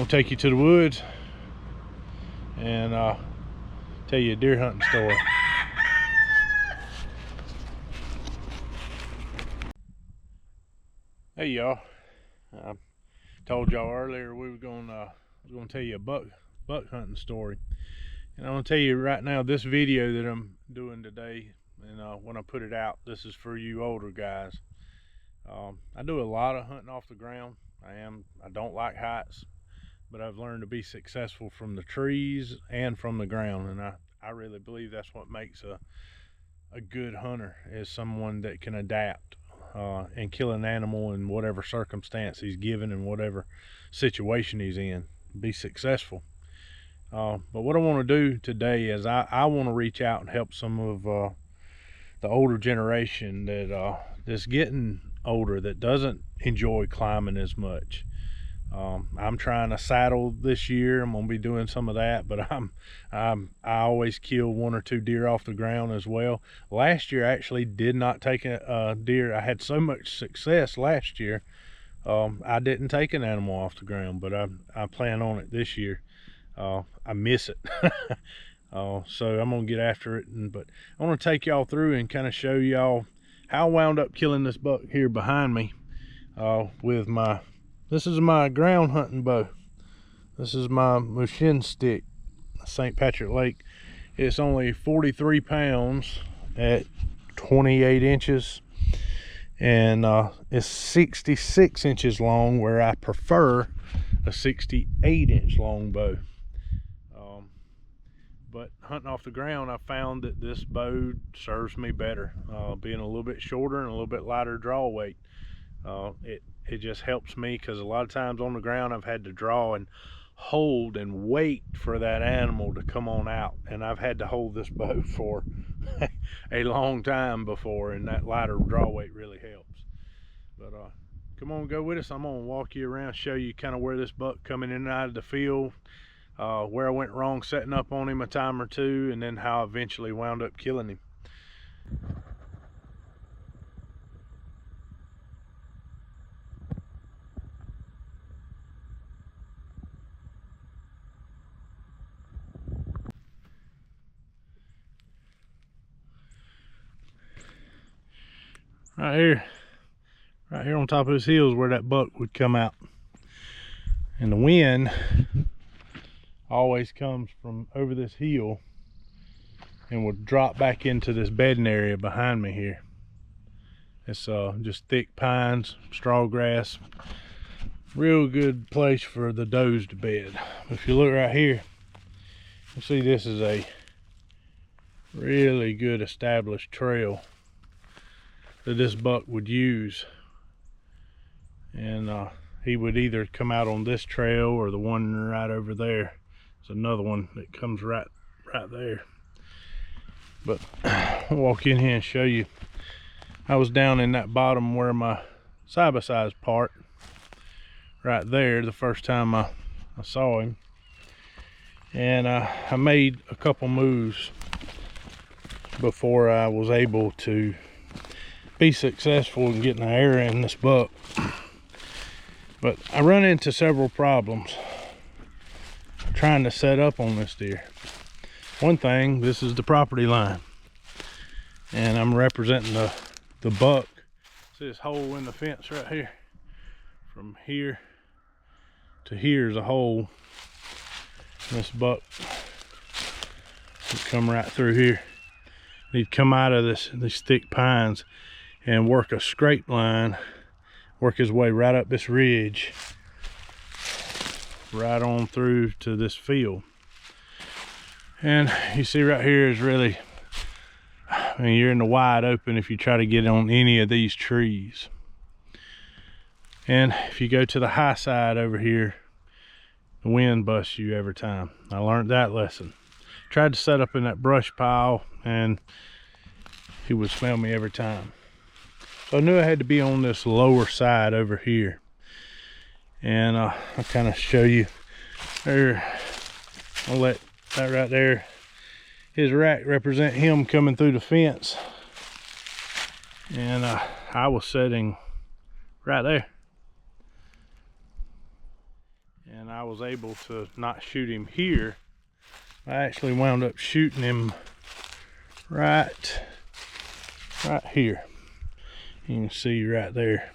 I'll take you to the woods and tell you a deer hunting story. Hey y'all, I told y'all earlier we were gonna tell you a buck hunting story, and I'm gonna tell you right now, this video that I'm doing today, and when I put it out, this is for you older guys. I do a lot of hunting off the ground. I don't like heights, but I've learned to be successful from the trees and from the ground, and I really believe that's what makes a good hunter, is someone that can adapt and kill an animal in whatever circumstance he's given and whatever situation he's in, be successful. But what I want to do today is I want to reach out and help some of the older generation that's getting older, that doesn't enjoy climbing as much. I'm trying to saddle this year. I'm gonna be doing some of that, but I always kill 1 or 2 deer off the ground as well. Last year I actually did not take a deer. I had so much success last year. I didn't take an animal off the ground, but I plan on it this year. I miss it. So I'm gonna get after it, but I want to take y'all through and kind of show y'all how I wound up killing this buck here behind me with this is my ground hunting bow. This is my Mushin stick, St. Patrick Lake. It's only 43 pounds at 28 inches, and it's 66 inches long, where I prefer a 68-inch long bow. But hunting off the ground, I found that this bow serves me better, being a little bit shorter and a little bit lighter draw weight. It just helps me, because a lot of times on the ground I've had to draw and hold and wait for that animal to come on out, and I've had to hold this bow for a long time before, and that lighter draw weight really helps. But come on, go with us. I'm gonna walk you around, show you kind of where this buck coming in and out of the field, where I went wrong setting up on him a time or two, and then how I eventually wound up killing him. Right here on top of this hill is where that buck would come out, and the wind always comes from over this hill and would drop back into this bedding area behind me here. It's just thick pines, straw grass, real good place for the does to bed. If you look right here, you'll see this is a really good established trail that this buck would use, and he would either come out on this trail or the one right over there. There's another one that comes right there. But I'll walk in here and show you. I was down in that bottom where my side-by-side part right there the first time I saw him, and I made a couple moves before I was able to be successful in getting the air in this buck. But I run into several problems trying to set up on this deer. One thing, this is the property line, and I'm representing the buck. See this hole in the fence right here? From here to here is a hole. This buck would come right through here. He'd come out of these thick pines and work a scrape line, work his way right up this ridge, right on through to this field. And you see right here is really, I mean, you're in the wide open if you try to get on any of these trees. And if you go to the high side over here, the wind busts you every time. I learned that lesson. Tried to set up in that brush pile, and he would smell me every time. So I knew I had to be on this lower side over here. And I'll kind of show you there. I'll let that right there, his rack, represent him coming through the fence. And I was sitting right there. and I was able to not shoot him here. I actually wound up shooting him right here. You can see right there,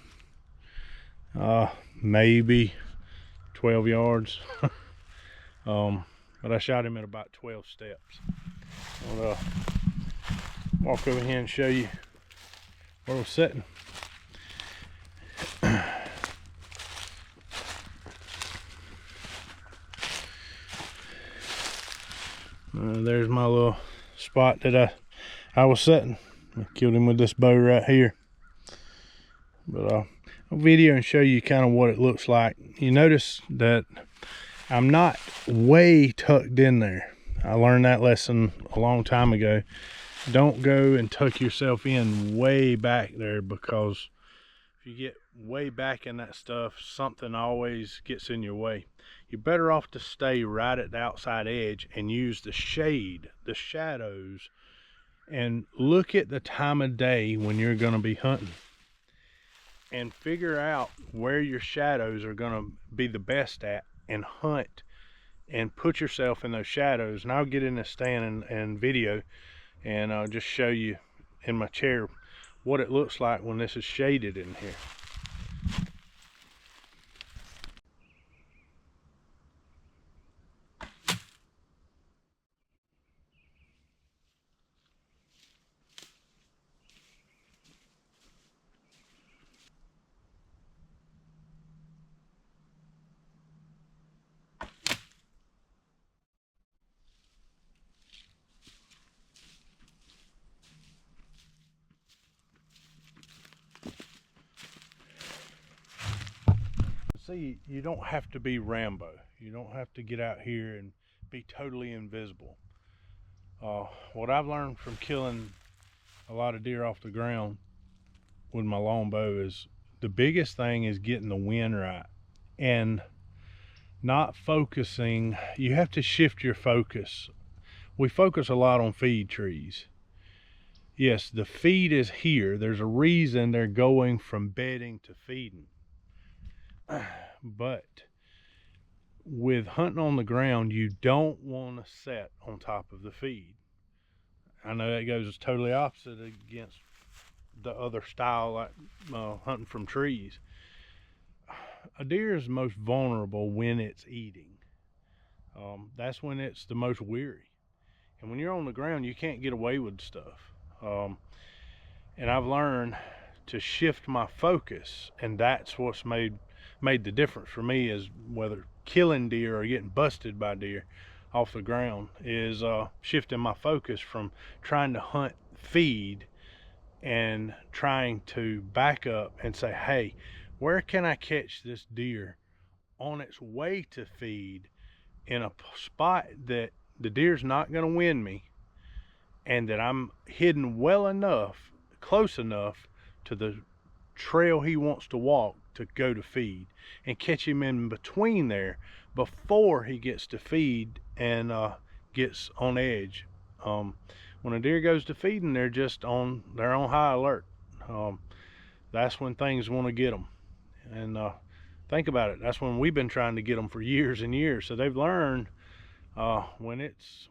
maybe 12 yards. But I shot him at about 12 steps. I'll walk over here and show you where we're sitting. There's my little spot that I was setting. I killed him with this bow right here. But I'll video and show you kind of what it looks like. You notice that I'm not way tucked in there. I learned that lesson a long time ago. Don't go and tuck yourself in way back there, because if you get way back in that stuff, something always gets in your way. You're better off to stay right at the outside edge and use the shade, the shadows, and look at the time of day when you're going to be hunting, and figure out where your shadows are going to be the best at, and hunt and put yourself in those shadows. And I'll get in the stand and video, and I'll just show you in my chair what it looks like when this is shaded in here. See, you don't have to be Rambo. You don't have to get out here and be totally invisible. What I've learned from killing a lot of deer off the ground with my longbow is the biggest thing is getting the wind right and not focusing. You have to shift your focus. We focus a lot on feed trees. Yes, the feed is here. There's a reason they're going from bedding to feeding. But with hunting on the ground, you don't want to set on top of the feed. I know that goes totally opposite against the other style, like hunting from trees. A deer is most vulnerable when it's eating. That's when it's the most weary. And when you're on the ground, you can't get away with stuff. And I've learned to shift my focus, and that's what's made the difference for me, is whether killing deer or getting busted by deer off the ground, is shifting my focus from trying to hunt feed and trying to back up and say, hey, where can I catch this deer on its way to feed in a spot that the deer's not going to win me, and that I'm hidden well enough, close enough to the trail he wants to walk to go to feed, and catch him in between there before he gets to feed and gets on edge. When a deer goes to feeding, they're on high alert. That's when things want to get them. And think about it, that's when we've been trying to get them for years and years. So they've learned when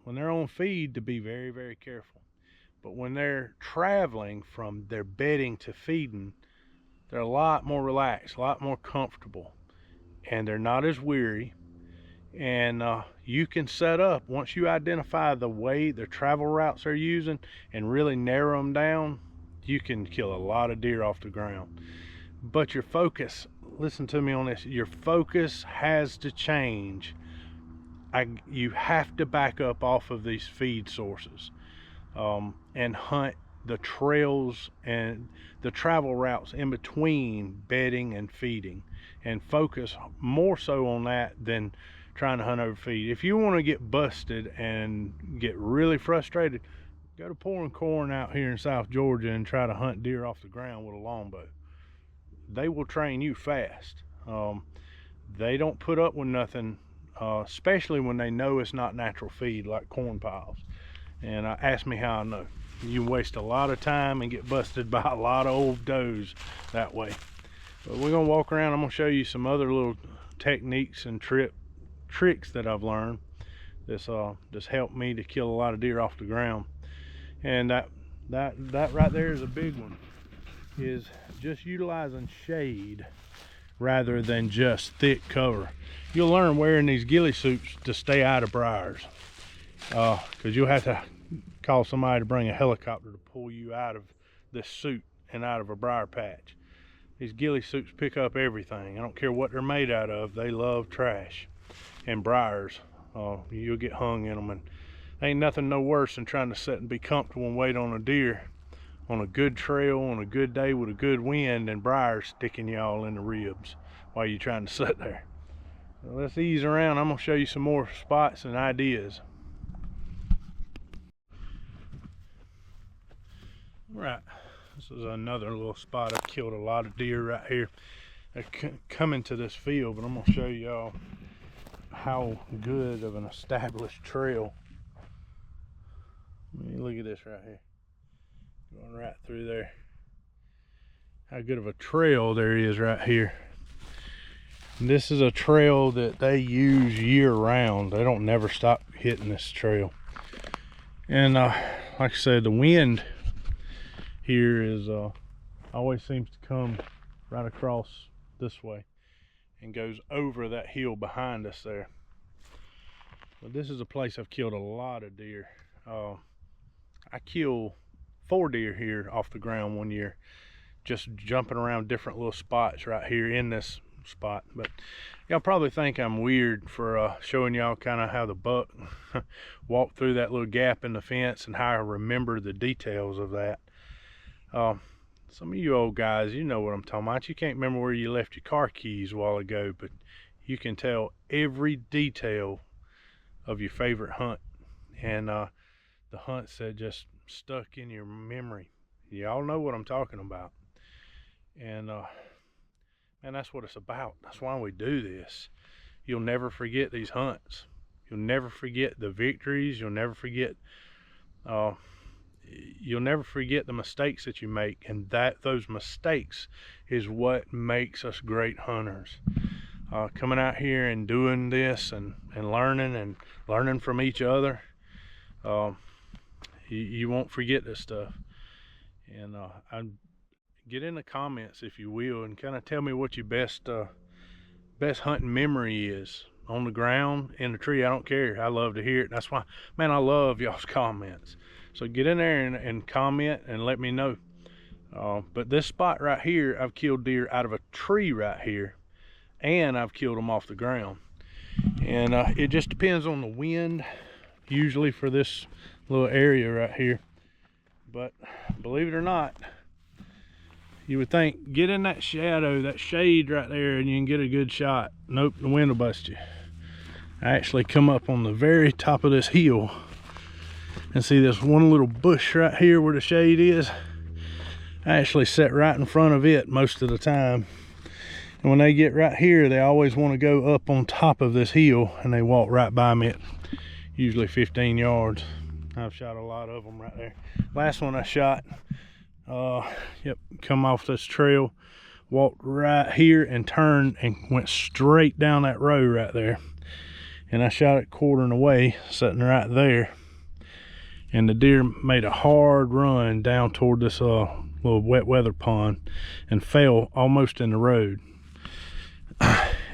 they're on feed to be very, very careful. But when they're traveling from their bedding to feeding, they're a lot more relaxed, a lot more comfortable, and they're not as weary. And you can set up, once you identify the travel routes they're using and really narrow them down, you can kill a lot of deer off the ground. But your focus, listen to me on this, your focus has to change. You have to back up off of these feed sources and hunt the trails and the travel routes in between bedding and feeding, and focus more so on that than trying to hunt over feed. If you want to get busted and get really frustrated, go to pouring corn out here in South Georgia and try to hunt deer off the ground with a longbow. They will train you fast. They don't put up with nothing, especially when they know it's not natural feed like corn piles. And ask me how I know. You waste a lot of time and get busted by a lot of old does that way. But we're gonna walk around. I'm gonna show you some other little techniques and tricks that I've learned that's just helped me to kill a lot of deer off the ground. And that right there is a big one, is just utilizing shade rather than just thick cover. You'll learn wearing these ghillie suits to stay out of briars, because you'll have to call somebody to bring a helicopter to pull you out of this suit and out of a briar patch. These ghillie suits pick up everything. I don't care what they're made out of. They love trash and briars. You'll get hung in them, and ain't nothing no worse than trying to sit and be comfortable and wait on a deer on a good trail on a good day with a good wind, and briars sticking y'all in the ribs while you're trying to sit there. So let's ease around. I'm gonna show you some more spots and ideas. Right, this is another little spot. I've killed a lot of deer right here. They're coming to this field, but I'm gonna show y'all how good of an established trail. Look at this right here, going right through there. How good of a trail there is right here. And this is a trail that they use year round. They don't never stop hitting this trail. And like I said, the wind here is always seems to come right across this way and goes over that hill behind us there. But this is a place I've killed a lot of deer. I killed 4 deer here off the ground one year, just jumping around different little spots right here in this spot. But y'all probably think I'm weird for showing y'all kind of how the buck walked through that little gap in the fence and how I remember the details of that. Some of you old guys, you know what I'm talking about. You can't remember where you left your car keys a while ago, but you can tell every detail of your favorite hunt, and the hunts that just stuck in your memory. Y'all know what I'm talking about. And man, that's what it's about. That's why we do this. You'll never forget these hunts. You'll never forget the victories. You'll never forget the mistakes that you make, and those mistakes is what makes us great hunters. Coming out here and doing this and learning from each other, you won't forget this stuff. And get in the comments, if you will, and kind of tell me what your best hunting memory is. On the ground, in the tree, I don't care. I love to hear it. That's why, man, I love y'all's comments. So get in there and comment and let me know. But this spot right here, I've killed deer out of a tree right here, and I've killed them off the ground. And it just depends on the wind, usually for this little area right here. But believe it or not, you would think, get in that shadow, that shade right there, and you can get a good shot. Nope, the wind will bust you. I actually come up on the very top of this hill and see this one little bush right here where the shade is. I actually sit right in front of it most of the time. And when they get right here, they always want to go up on top of this hill, and they walk right by me at usually 15 yards. I've shot a lot of them right there. Last one I shot, come off this trail, walked right here and turned and went straight down that road right there. And I shot it quartering away, sitting right there. And the deer made a hard run down toward this little wet weather pond and fell almost in the road.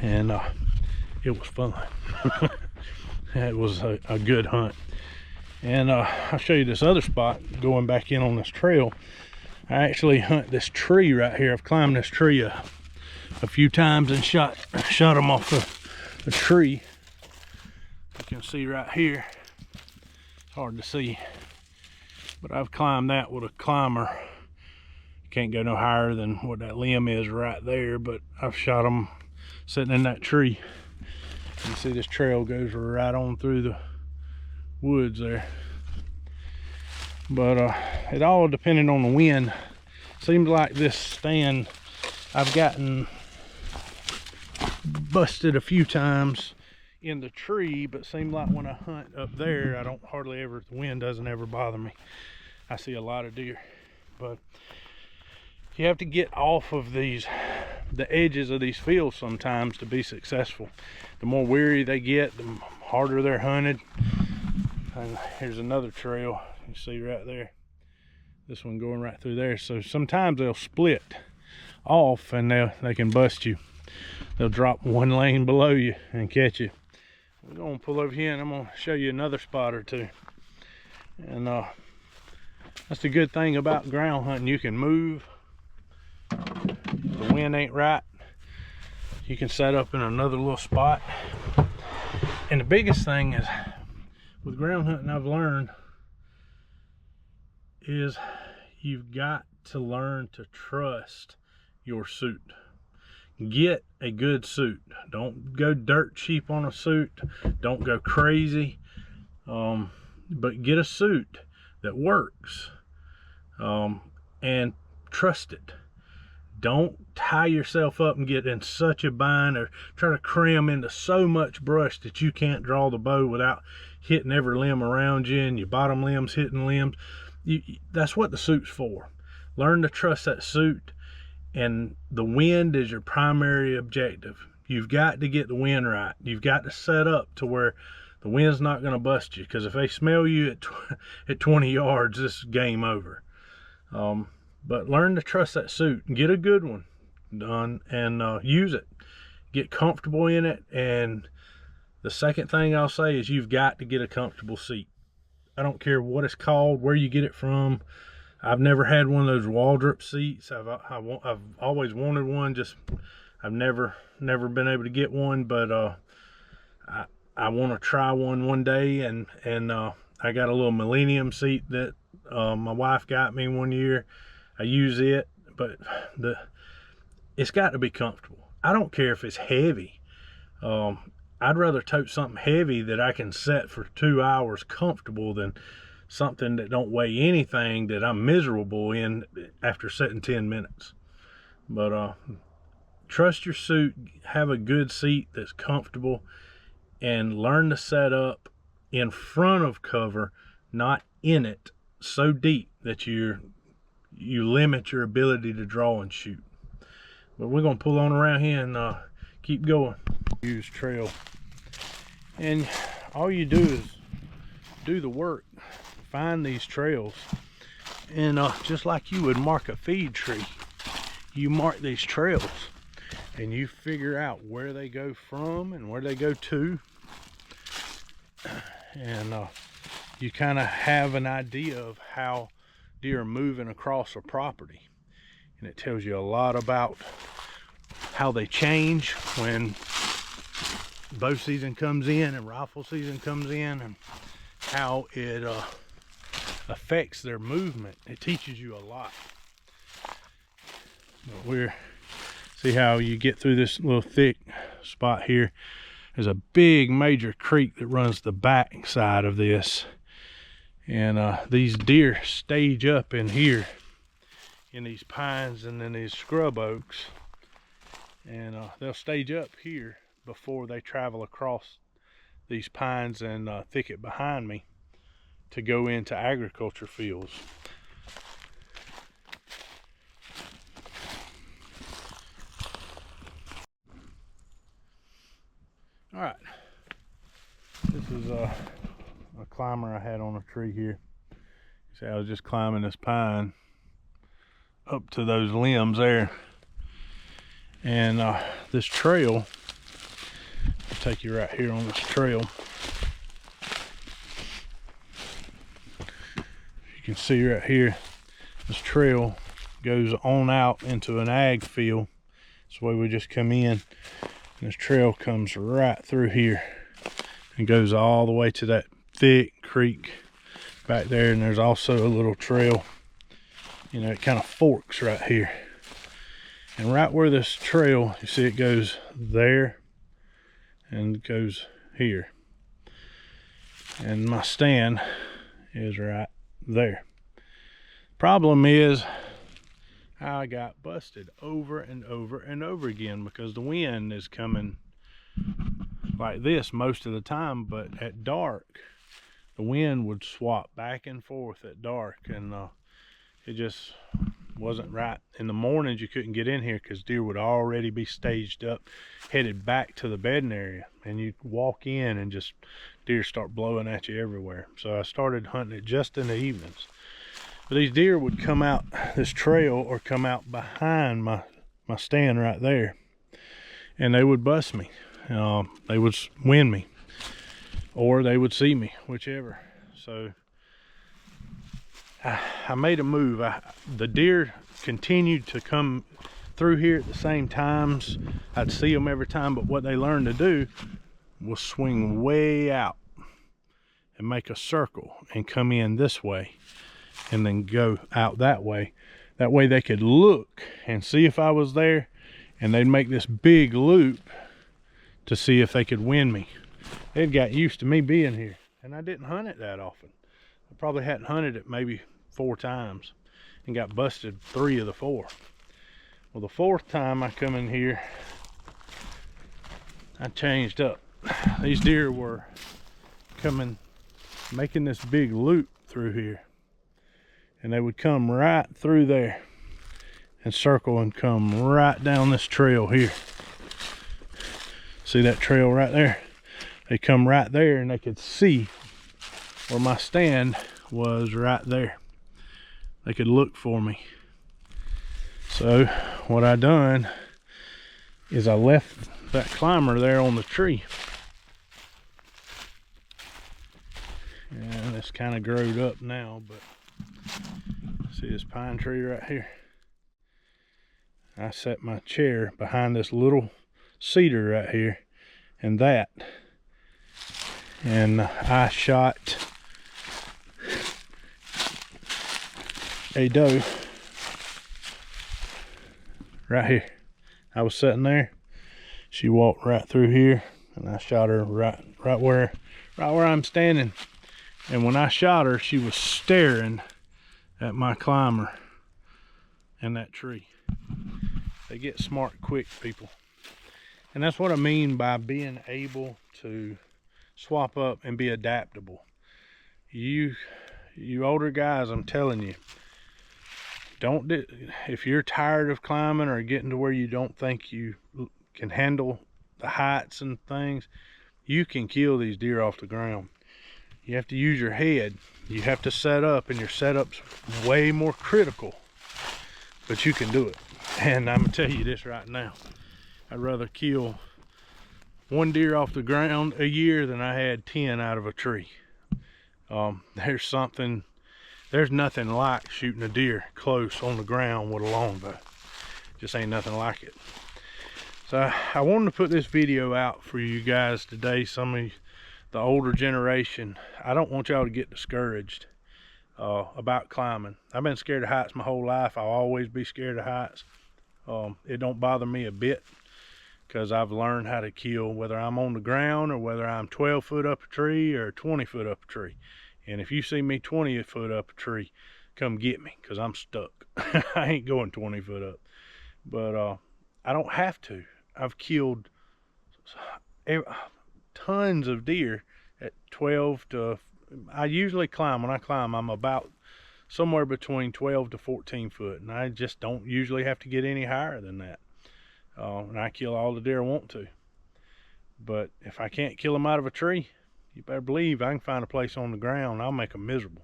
And it was fun. It was a good hunt. And I'll show you this other spot going back in on this trail. I actually hunt this tree right here. I've climbed this tree a few times and shot them off the tree. You can see right here, it's hard to see, but I've climbed that with a climber. Can't go no higher than what that limb is right there, but I've shot them sitting in that tree. You see this trail goes right on through the woods there. But it all depending on the wind. Seems like this stand, I've gotten busted a few times in the tree, but seems like when I hunt up there, I don't hardly ever, the wind doesn't ever bother me. I see a lot of deer. But you have to get off of these the edges of these fields sometimes to be successful. The more weary they get, the harder they're hunted. And here's another trail you see right there. This one going right through there. So sometimes they'll split off and they can bust you. They'll drop one lane below you and catch you. We're gonna pull over here and I'm gonna show you another spot or two. And that's the good thing about ground hunting. You can move. If the wind ain't right, you can set up in another little spot. And the biggest thing is with ground hunting I've learned is you've got to learn to trust your suit. Get a good suit. Don't go dirt cheap on a suit. Don't go crazy. But get a suit that works, and trust it. Don't tie yourself up and get in such a bind or try to cram into so much brush that you can't draw the bow without hitting every limb around you and your bottom limbs hitting limbs. That's what the suit's for. Learn to trust that suit, and the wind is your primary objective. You've got to get the wind right. You've got to set up to where the wind's not going to bust you, because if they smell you at 20 yards, this is game over. But learn to trust that suit and get a good one done and use it. Get comfortable in it. And the second thing I'll say is you've got to get a comfortable seat. I don't care what it's called, where you get it from. I've never had one of those wall drip seats. I've always wanted one. Just I've never been able to get one, but I want to try one day. And I got a little Millennium seat that my wife got me one year. I use it, but it's got to be comfortable. I don't care if it's heavy. I'd rather tote something heavy that I can set for 2 hours comfortable than something that don't weigh anything that I'm miserable in after setting 10 minutes. But trust your suit, have a good seat that's comfortable, and learn to set up in front of cover, not in it so deep that you limit your ability to draw and shoot. But we're gonna pull on around here and keep going. Use trail, and all you do is do the work. Find these trails, and just like you would mark a feed tree, you mark these trails and you figure out where they go from and where they go to, and you kind of have an idea of how deer are moving across a property. And it tells you a lot about how they change when bow season comes in and rifle season comes in, and how it affects their movement. It teaches you a lot. But see how you get through this little thick spot here. There's a big major creek that runs the back side of this, and these deer stage up in here in these pines and then these scrub oaks, and they'll stage up here before they travel across these pines and thicket behind me to go into agriculture fields. All right, this is a climber I had on a tree here. See, I was just climbing this pine up to those limbs there, and this trail, I'll take you right here on this trail. You can see right here, this trail goes on out into an ag field. That's the way we just come in. And this trail comes right through here and goes all the way to that thick creek back there. And there's also a little trail, you know, it kind of forks right here. And right where this trail, you see it goes there and it goes here. And my stand is right there. Problem is, I got busted over and over and over again because the wind is coming like this most of the time, but at dark the wind would swap back and forth at dark, and it just wasn't right. In the mornings you couldn't get in here because deer would already be staged up, headed back to the bedding area, and you'd walk in and just deer start blowing at you everywhere. So I started hunting it just in the evenings. But these deer would come out this trail or come out behind my stand right there, and they would bust me. They would wind me, or they would see me, whichever. So I made a move. The deer continued to come through here at the same times. I'd see them every time, but what they learned to do was swing way out and make a circle and come in this way and then go out that way. That way they could look and see if I was there, and they'd make this big loop to see if they could win me. They'd got used to me being here, and I didn't hunt it that often. I probably hadn't hunted it maybe 4 times and got busted 3 of the 4. Well, the 4th time I come in here, I changed up. These deer were coming, making this big loop through here, and they would come right through there and circle and come right down this trail here. See that trail right there? They come right there, and they could see where my stand was right there. They could look for me. So what I done is I left that climber there on the tree, and it's kind of growed up now, but see this pine tree right here? I set my chair behind this little cedar right here and that, and I shot a doe right here. I was sitting there, she walked right through here, and I shot her right where I'm standing. And when I shot her, she was staring at my climber and that tree. They get smart quick, people. And that's what I mean by being able to swap up and be adaptable. You older guys, I'm telling you, if you're tired of climbing or getting to where you don't think you can handle the heights and things, you can kill these deer off the ground. You have to use your head. You have to set up, and your setup's way more critical, but you can do it. And I'm gonna tell you this right now, I'd rather kill 1 deer off the ground a year than I had 10 out of a tree. There's nothing like shooting a deer close on the ground with a longbow. Just ain't nothing like it. So I wanted to put this video out for you guys today, some of the older generation. I don't want y'all to get discouraged about climbing. I've been scared of heights my whole life. I'll always be scared of heights. It don't bother me a bit, because I've learned how to kill, whether I'm on the ground or whether I'm 12 foot up a tree or 20 foot up a tree. And if you see me 20 foot up a tree, come get me, because I'm stuck. I ain't going 20 foot up. But I don't have to. I've killed tons of deer at 12 to, I usually climb, when I climb, I'm about somewhere between 12 to 14 foot. And I just don't usually have to get any higher than that. And I kill all the deer I want to. But if I can't kill them out of a tree, you better believe I can find a place on the ground. I'll make them miserable.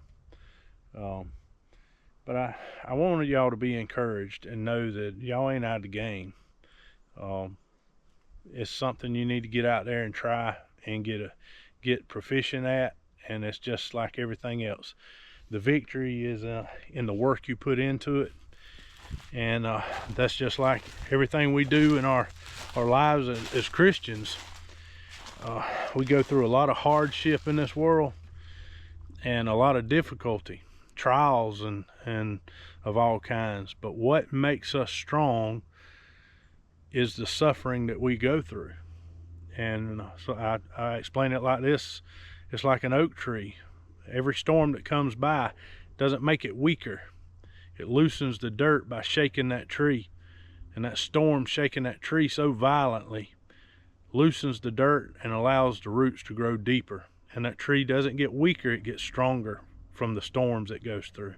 But I wanted y'all to be encouraged and know that y'all ain't out of the game. It's something you need to get out there and try and get proficient at, and it's just like everything else. The victory is in the work you put into it, and that's just like everything we do in our lives as Christians. We go through a lot of hardship in this world and a lot of difficulty, trials and of all kinds. But what makes us strong is the suffering that we go through. And so I explain it like this: it's like an oak tree. Every storm that comes by doesn't make it weaker. It loosens the dirt by shaking that tree, and that storm shaking that tree so violently loosens the dirt and allows the roots to grow deeper, and that tree doesn't get weaker, it gets stronger from the storms it goes through.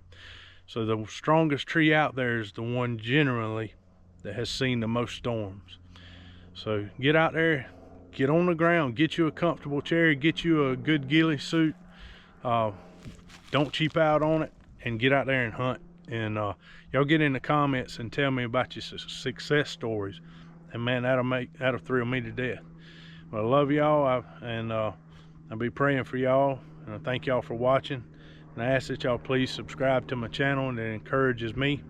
So the strongest tree out there is the one generally that has seen the most storms. So get out there, get on the ground, get you a comfortable chair, get you a good ghillie suit. Don't cheap out on it, and get out there and hunt. And y'all get in the comments and tell me about your success stories, and man, that'll thrill me to death. But I love y'all, and I'll be praying for y'all, and I thank y'all for watching. And I ask that y'all please subscribe to my channel, and it encourages me,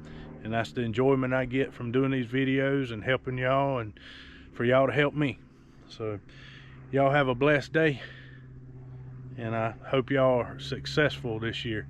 and that's the enjoyment I get from doing these videos and helping y'all, and for y'all to help me. So y'all have a blessed day, and I hope y'all are successful this year.